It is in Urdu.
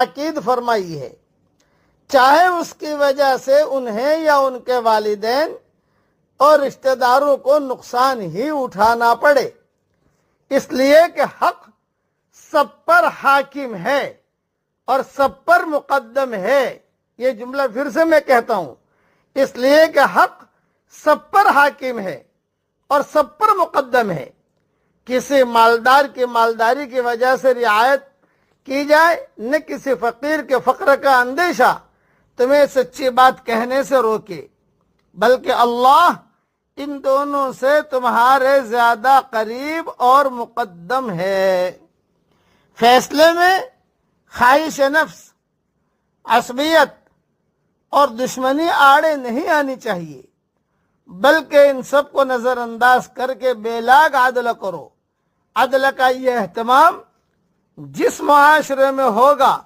تاکید فرمائی ہے، چاہے اس کی وجہ سے انہیں یا ان کے والدین اور رشتہ داروں کو نقصان ہی اٹھانا پڑے، اس لیے کہ حق سب پر حاکم ہے اور سب پر مقدم ہے۔ یہ جملہ پھر سے میں کہتا ہوں، اس لیے کہ حق سب پر حاکم ہے اور سب پر مقدم ہے۔ کسی مالدار کی مالداری کی وجہ سے رعایت کی جائے، نہ کسی فقیر کے فقر کا اندیشہ تمہیں سچی بات کہنے سے روکے، بلکہ اللہ ان دونوں سے تمہارے زیادہ قریب اور مقدم ہے۔ فیصلے میں خواہش نفس، عصبیت اور دشمنی آڑے نہیں آنی چاہیے، بلکہ ان سب کو نظر انداز کر کے بے لاگ عدل کرو۔ عدل کا یہ اہتمام جس معاشرے میں ہوگا